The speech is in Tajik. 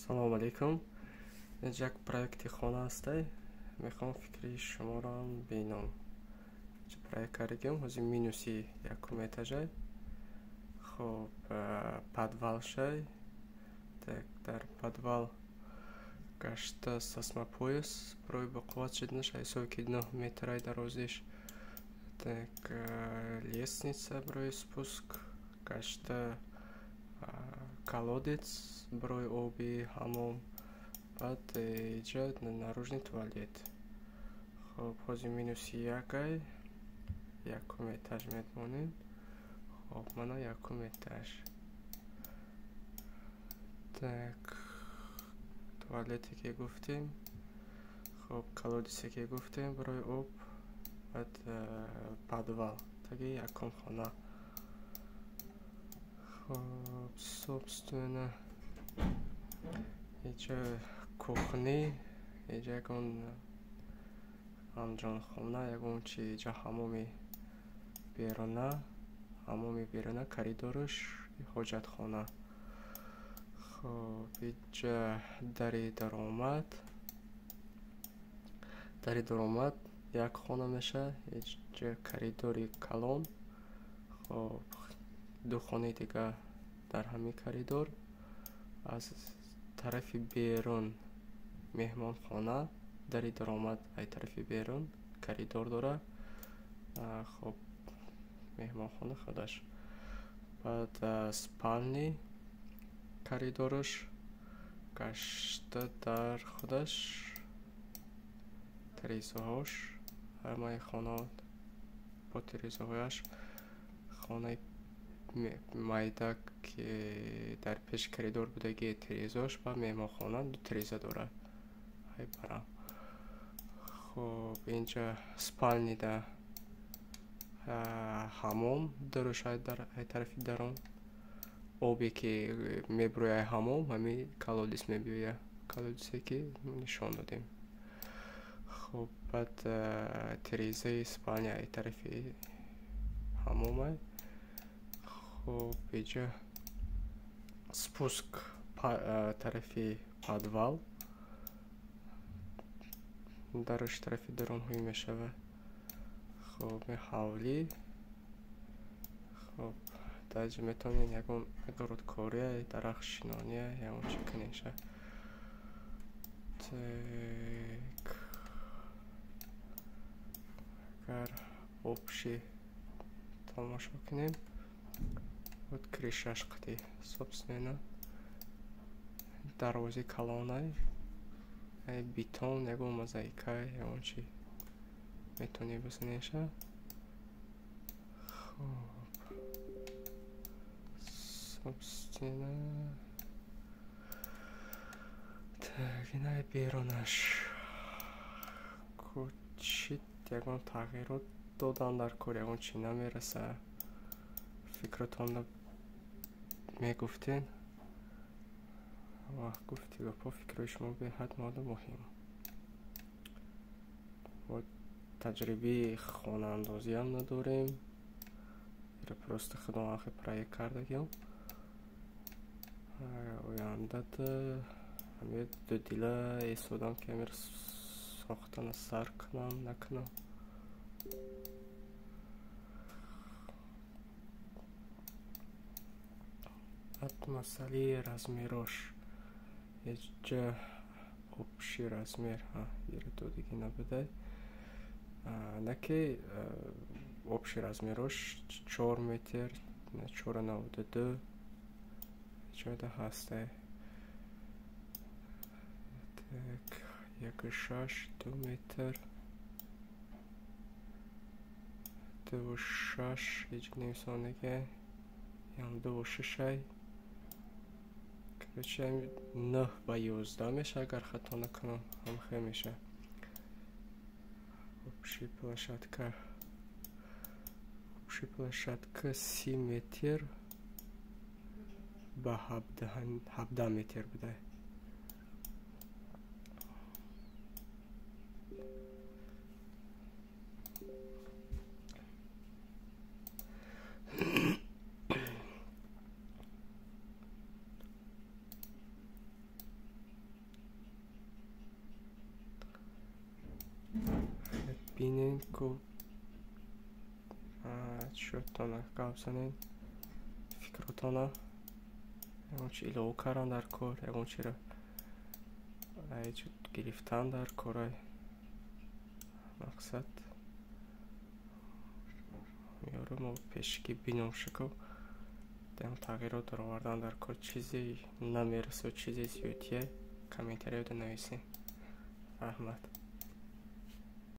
салом алейкум. Як проекти хона ҳастай, мехоҳам фикри шуморо бинам. Проект кардем ҳозир минуси якум этажай. Хоб подвал шай. Так, дар подвал гашта сасма пояс. Брой ба қувват шиднаш, ҳисоби ки 9 метрай дарозиш. Так, лестница брой спуск. Гашта колодец, брой оби, ҳамом. Баъд иҷа наружный туалет. Хоб ҳозир минуси якай. Якум этаж метмонем. Хоб мана якум этаж. Так, туалете ки гуфтем. Хоб колодесе ки гуфтем барои об. Баъд подвал. Таги якум хона. Хоб собственно иҷа кухни, иҷа ягон анҷонхона, ягон чи иҷа ҳамоми беруна, коридораш ҳоҷатхона. Хоб иҷа дари даромад як хона меша, иҷа коридори калон. Хоб ду хонаи дига дар ҳамин коридор. Аз тарафи берун меҳмонхона, дари даромад ай тарафи берун коридор дора. Хоб меҳмонхона худаш. Баъд спални коридораш гашта дар худаш тирезаҳош, ҳамаи хонаҳо бо тирезаҳояш. Хонаи майда ки дар пеш коридор будаги тирезааш ба меҳмонхона ду тиреза дора. Ҳай бара. Хоб инҷа спални да ҳамом дарош дар ай тарафи дарон. Обе ки мебирояд ай ҳамом, ҳамин колодес мебиёяд. Колодесе ки нишон додем. Хоб баъд тирезаи спални ай тарафи ҳамомай. Хоб иҷа спуск тарафи подвал. Дарош тарафи даронҳои мешавад. Хоб ҳавлӣ. Хоб даҷа метавонем ягон огородкория, дарахтшинония ягон чи канеша. Так, агар обши тамошо кунем. Вот кришаш қати собственно дарвози калонай, ай бетон, ягон мозаикай, ягон чи метавонӣ бизанеша. Хоб собственно так, инай берунаш кучит ягон тағйирот додан дар кор, ягон чи намераса. Фикратонда мегуфтен вақт гуфти гапо фикрои шумо беҳад муҳим. Вот таҷрибаи хонаандозиам надорем. Ира просто хидмати проект кардагем. Ояндада ҳамин дудила эсодам ки амир сохтана сар кунам накунам. Масъалаи размерош иҷа обши размер ира додагӣ набудай. Наки обши размерош 4 метр 4,92 ҷода ҳастай. Так, 1,6 2 метр 2,6 иҷа нивисонага ям 2,6 9 ба 11 меша, агар хато накунам, ҳамхел меша. Общи площадка 30 метр ба 17 метр будай. бинен чӯтона гап занед фикротона ягон чи илову кардан дар кор ягон чиро гирифтан дар кораи мақсад ёро мо пешки биношиков тағйирот овардан дар кор чизе намерасад чизе зиёдие комментария нависем. Раҳмат.